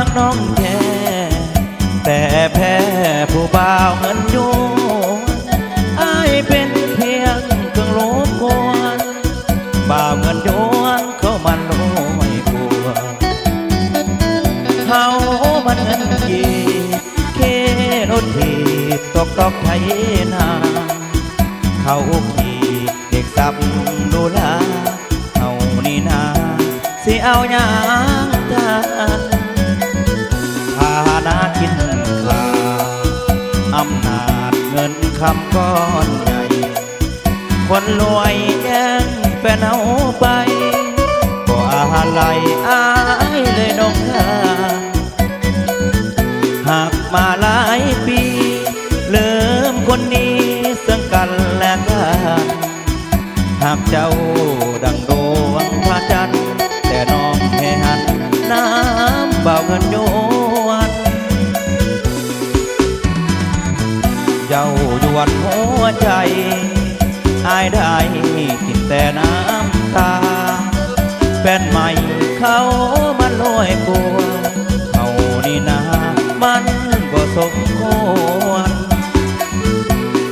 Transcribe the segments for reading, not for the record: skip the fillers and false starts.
หักน้องแท้แต่แพ้ผู้บ่าวเงินโยนอายเป็นเพียงเครื่องรบกวนบ่าวเงินโยนเขามันลอยกลัวเขามันเงินยีเครถถีบตอกไทยนาเขาขี่เด็กสับดูลาเอานี่นาสิเอาอย่างกันพานากินข้าวอำนาจเงินคำก้อนใหญ่คนรวยแย่งแฟนเอาไปก็อะไรอายเลยน้องข้าหากมาหลายปีเริ่มคนนี้ซึ่งกันและกันหากเจ้าดังดวงพระจันทร์แต่น้องแค่หันน้ำเบาเงินโยนเจ้าหยวนหัวใจอายได้กินแต่น้ำตาแฟนใหม่เขามันลอยกลัวเขานี่นามันก็สมควร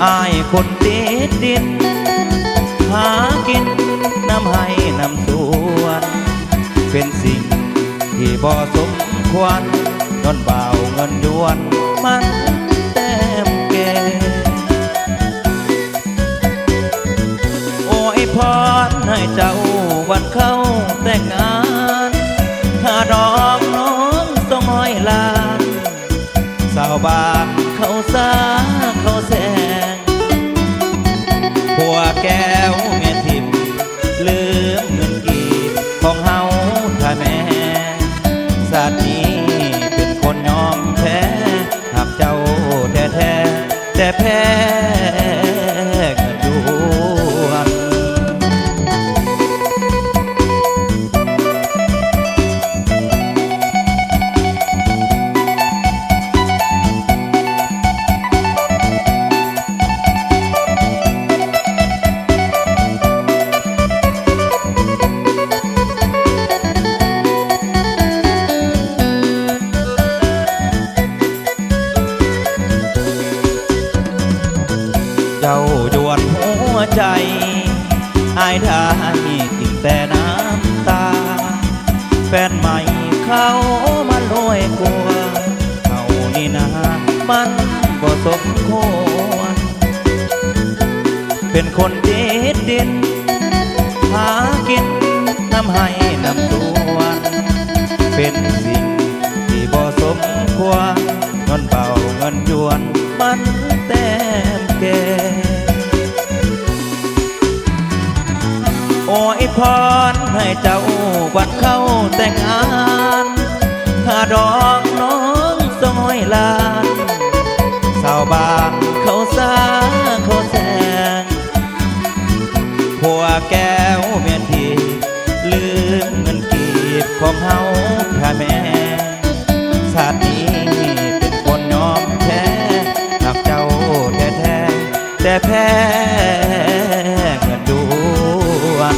อายคนติดดินหากินน้ำให้น้ำสวนเป็นสิ่งที่บ่สมควรนอนเบาเงินยวนมันแต้มแก่โอ้ยพรให้เจ้าวันเข้าแต่งงานถ้าดอกน้องต้องห้อยลานสาวบ้านเขาสาเขาแสงผัวแก้วเมียทิมลืมเงินกีบของเฮาถ้าแม่ศาสตร์นี้เป็นคนยอมแพ้หากเจ้าแท้แต่แพ้เงินดวงเจ้าหยวนหัวใจอายได้กินแต่น้ำตาแฟนใหม่เขามันรวยกว่าเขานี่นามันก็สมควรเป็นคนติดดินหากินน้ำให้น้ำสวนเป็นสิ่งที่บ่สมควรเงินเบาเงินยวนมันแต้มแก่โอ้ยพรให้เจ้าวันเข้าแต่งงานถ้าดอกน้องสงอยลานสาวบ้านเขาสาเขาแสงผัวแก้วเมียทีลืมเงินกีบของเฮาถ้าแม่ชาตินี้เป็นคนยอมแพ้หากเจ้าแท้แต่แพ้เงินดวง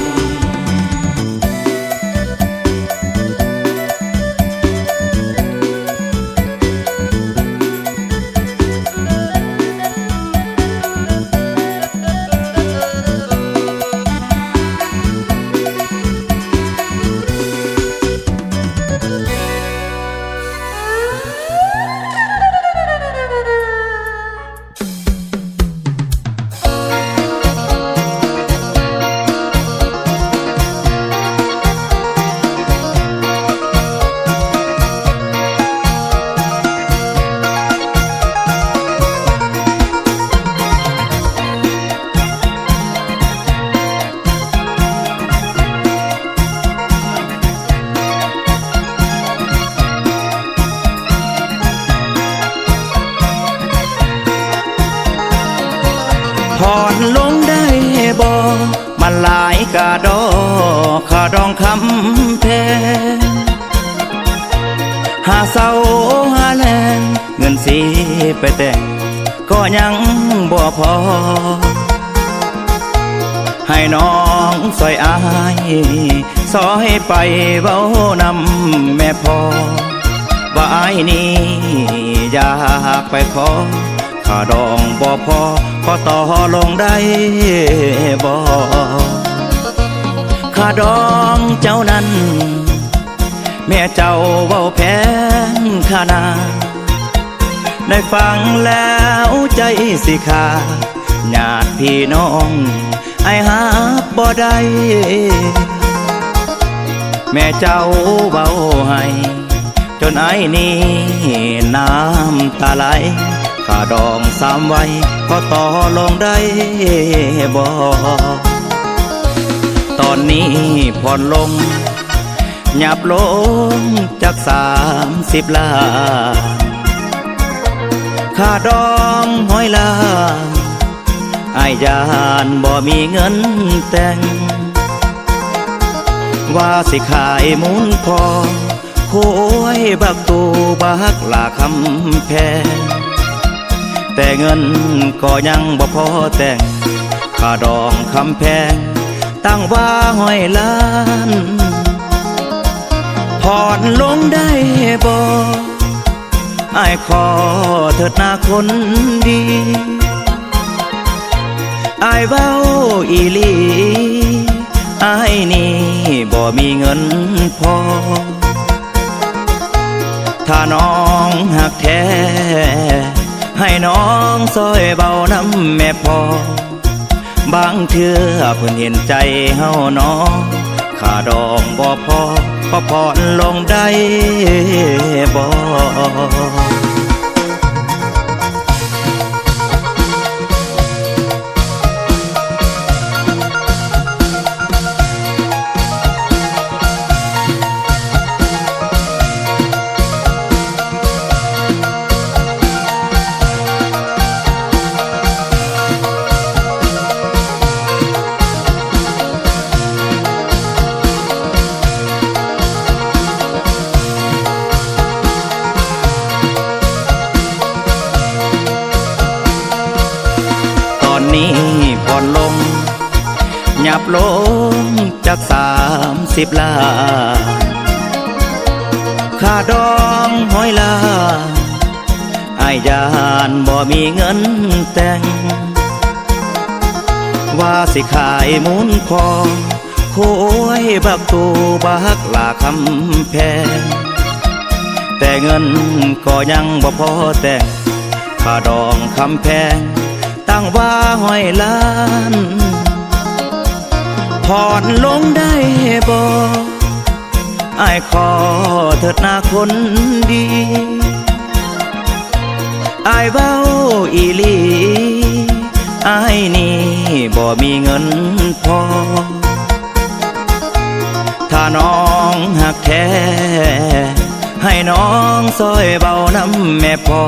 ถอนลงได้บ่มันหลายกะดอข้าดองคำแพงหาเศร้าหาแลงเงินสีไปแต่งก็ยังบ่พอให้น้องซอยอายซอยไปเว้านำแม่พ่อ ว ว่าอ้ายนี้อยากไปขอค่าดองบ่พอก็ต่อลงได้บ่ค่าดองเจ้านั้นแม่เจ้าเว้าแพงขนาดได้ฟังแล้วใจสิขาดญาติพี่น้องไอ้หาบ่ได้แม่เจ้าเว้าให้จนไอ้นี่น้ำตาไหลค่าดอง3 ไว้ก็ต่อลงได้บ่ตอนนี้ผ่อนลงหยับลงจาก30 ล้านค่าดอง100 ล้านอ้ายยานบ่มีเงินแต่งว่าสิขายมูลพอโค้ยบักตูบักลาคำแพงแต่เงินก็ยังบ่พอแต่งค่าดองคำแพงตั้งว่า100 ล้านผ่อนลงได้บ่อ้ายขอเถิดนาคนดีอ้ายเว้าอีหลีอ้ายนี่บ่มีเงินพอถ้าน้องหักแท้ให้น้องซอยเบาน้ำแม่พอบางเทื่อเพิ่นเห็นใจเฮาน้องค่าดองบ่พอก็ผ่อนลงได้บ่ผ่อนลงหยับลงจาก30 ล้านค่าดอง100 ล้านอ้ายยานบ่มีเงินแต่งว่าสิขายมูลพอโค้ยบักตูบักลาคำแพงแต่เงินก็ยังบ่พอแต่งค่าดองคำแพงตั้งว่า100 ล้านผ่อนลงได้บ่อ้ายขอเถิดนาคนดีอ้ายเว้าอีหลีอ้ายนี่บ่มีเงินพอถ้าน้องหักแท้ให้น้องซอยเบาน้ำแม่พอ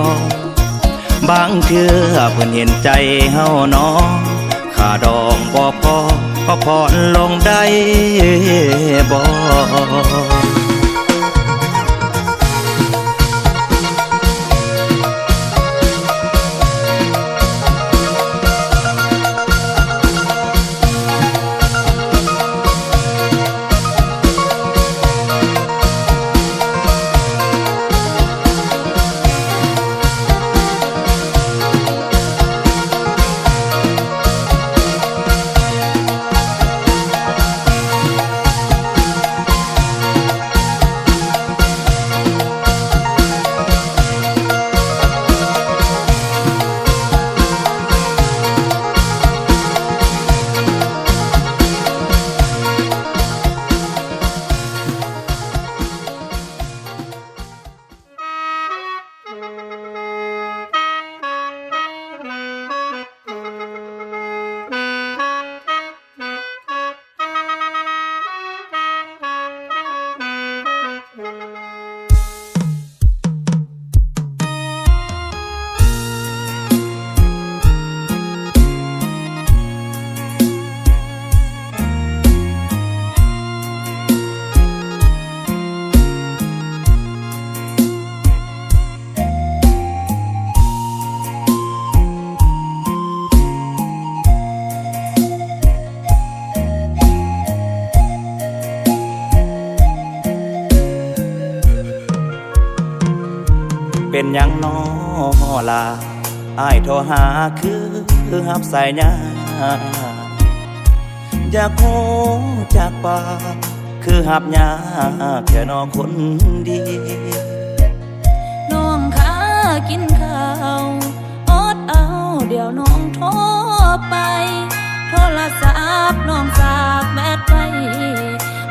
บางเทื่อเพิ่นเห็นใจเฮาน้องค่าดองบ่พอก็ผ่อนลงได้บ่ เป็นหยังน้อลาอ้ายโทรหาคือหับสายยาอยากหูจากปากคือหับยาแค่น้องคนดีน้องข้ากินข้าวอดเอาเดี๋ยวน้องโทรไปโทรศัพท์น้องสากแบตไป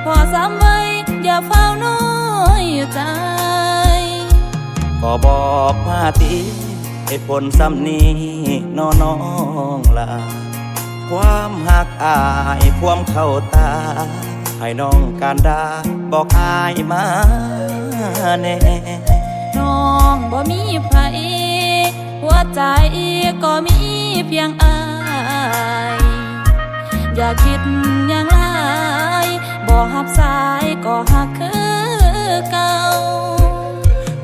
พอซ้ำไว้อย่าเฝ้าน้อยใจก็บอกมาตีเหตุผลซ้ำนี้น้องลาความหักอายความเข้าตาให้น้องการดาบอกอายมาแน่น้องบ่มีไผหัวใจก็มีเพียงอายอย่าคิดอย่างไรบ่หับสายก็หักคือเก่า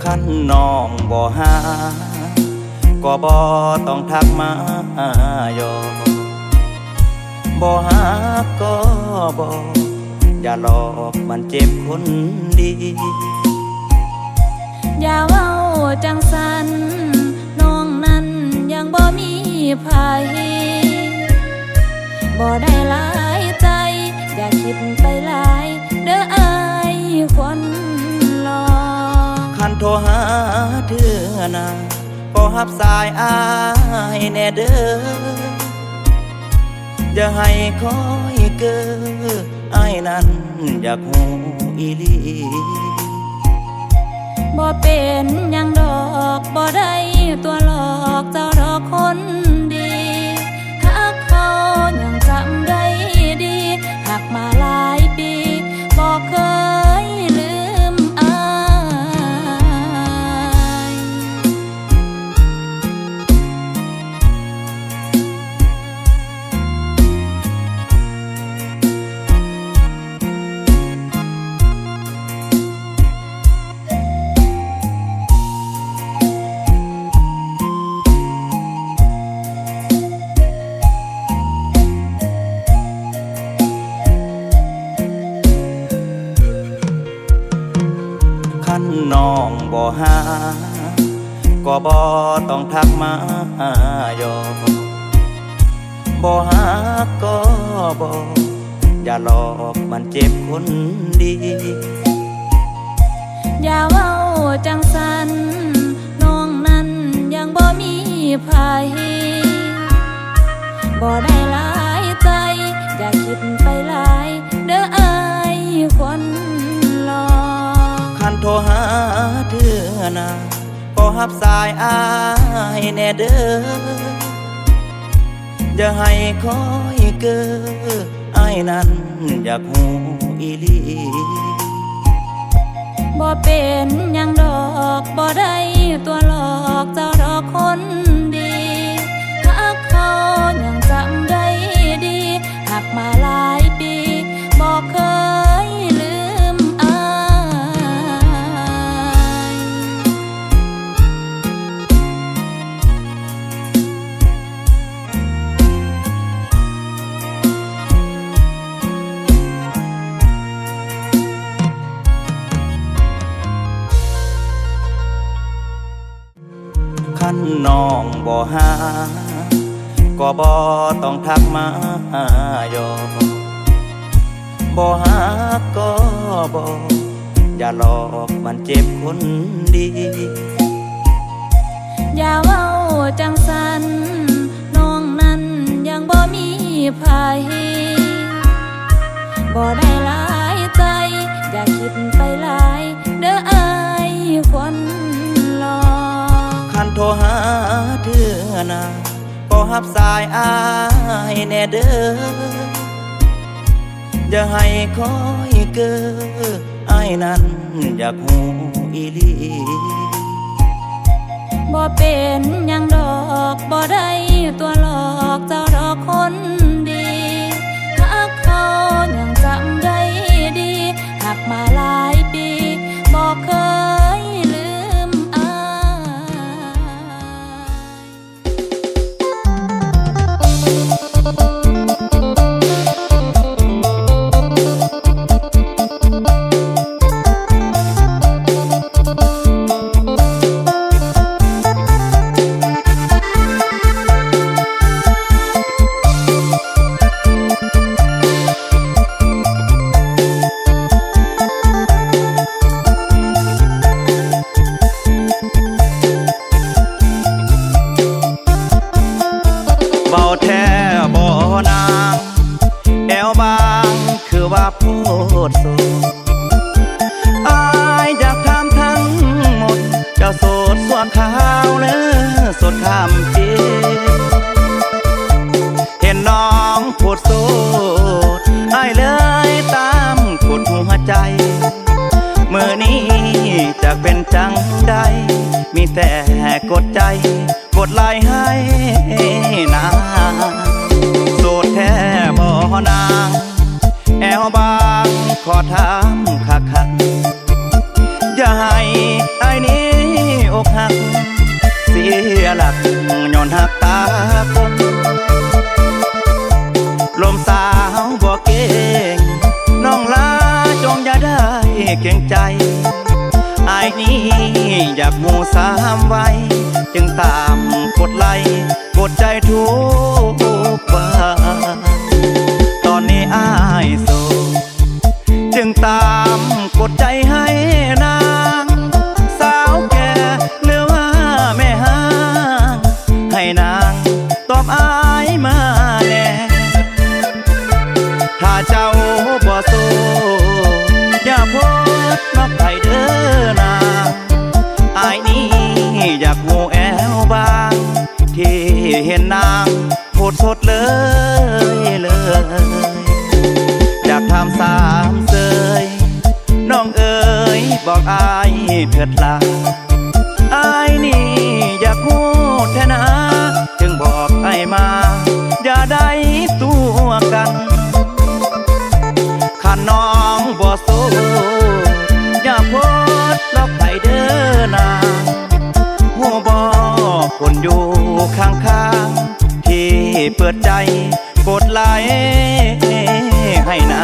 คันน้องบ่หาก็บ่ต้องทักมาหยอกบ่หาก็บ่อย่าหลอกมันเจ็บคนดีอย่าเว้าจังสันน้องนั้นยังบ่มีภัยบ่ได้หลายใจอย่าคิดไปหลายเด้ออายคนรอคันโทรหาเทื่อนาก็หับสายอายแน่เด้ออย่าให้คอยเก้ออายนั้นอยากหูอีลีบ่เป็นหยังดอกบ่ได้ตัวหลอกเจ้าดอกคนดีหักเขายังจำได้ดีหักมาหลายปีบ่เคยลืมอายน้องบ่หาก็บ่ต้องทักมาหยอกบ่หาก็บ่อย่าหลอกมันเจ็บคนดีอย่าเว้าจังสันน้องนั้นยังบ่มีภัยบ่ได้หลายใจอย่าคิดไปหลายเด้ออายคนรอคันโทรหาเทื่อนาก็หับสายอายแน่เด้ออย่าให้คอยเก้ออายนั้นอยากหูอีลีบ่เป็นหยังดอกบ่ได้ตัวหลอกเจ้าดอกคนดีหักเขายังจำได้ดีหักมาหลายปีบ่เคยลืมอายคันน้องบ่หาก็บ่ต้องทักมาหยอกบ่หาก็บ่อย่าหลอกมันเจ็บคนดีอย่าเว้าจังสันน้องนั้นยังบ่มีภัยบ่ได้หลายใจอย่าคิดไปหลายเด้ออายคนรอคันโทรหาเทื่อนาก็หับสายอายแน่เด้ออย่าให้คอยเก้ออายนั้นอยากหูอีลีบ่เป็นหยังดอกบ่ได้ตัวหลอกเจ้าดอกคนดีหักเขายังจำได้ดีหักมาหลายปีบ่เคยลืมอาย กดใจกดไลน์ให้นางโสดแท้บ่นางแอวบางขอถามคักๆอย่าให้ไอ้นี้อกหักเสียหลักย้อนหักตาคนลมสาวบ่เก่งน้องลาจงอย่าได้เก่งใจไอ้นี้อยากหูสามไว้จึงตามกดไลค์กดใจทุกวันตอนนี้อ้ายโสดจึงตามกดใจให้นางสาวแก่หรือว่าแม่ห้างให้นางตอบอ้ายมาแน่ถ้าเจ้าบ่โสดอย่าโพสต์นับไปเด้อนางอ้ายนี้อยากหูแอวบางที่เห็นนางโพสต์สดเลยอยากทำสามเสยน้องเอ๋ยบอกอายเถิดลาอายนี่อยากพูดแท้นะจึงบอกไอ้มาอย่าได้ตัวกันข้าน้องบ่โสดอย่าโพสต์ลบไปเด้อนาหัวบ่คนอยู่ข้างๆที่เปิดใจกดไลค์ให้นะ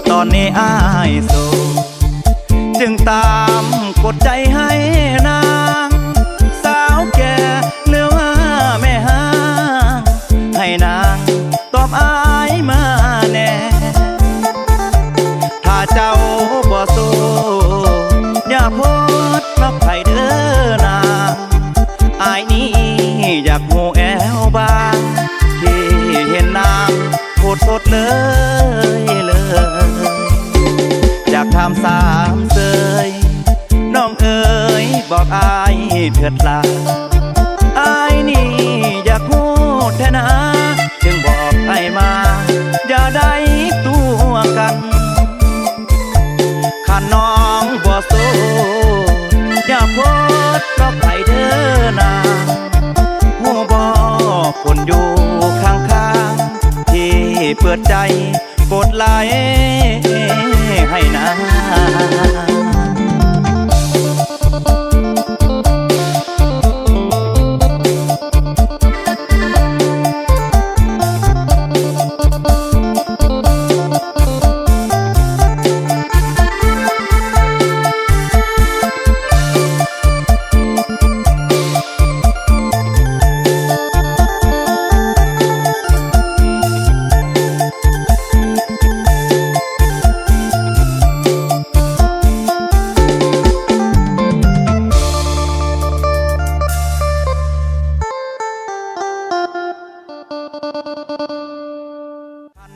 ตอนนี้อ้ายโสดจึงตามกดใจให้นางสาวแก่หรือว่าแม่ห้างให้นางตอบอ้ายมาแน่ถ้าเจ้าบ่โสดอย่าโพสต์นับไปเด้อนางอ้ายนี้อยากหูแอวบางที่เห็นนางโพสต์สดเลยอยากทำสามเสยน้องเอ๋ยบอกอายเถิดลาอายนี่อยากพูดแท้นะจึงบอกไอ้มาอย่าได้ตัวกันข้าน้องบ่โสดอย่าโพสต์ก็ไปเด้อนาหัวบ่คนอยู่ข้างๆที่เปิดใจกดไลค์ให้นะ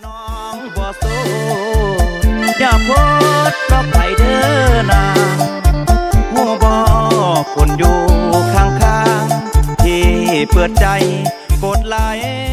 น้องบ่โสดอย่าโพสต์ก็ไปเด้อนาหัวบ่คนอยู่ข้างๆที่เปิดใจกดไลค์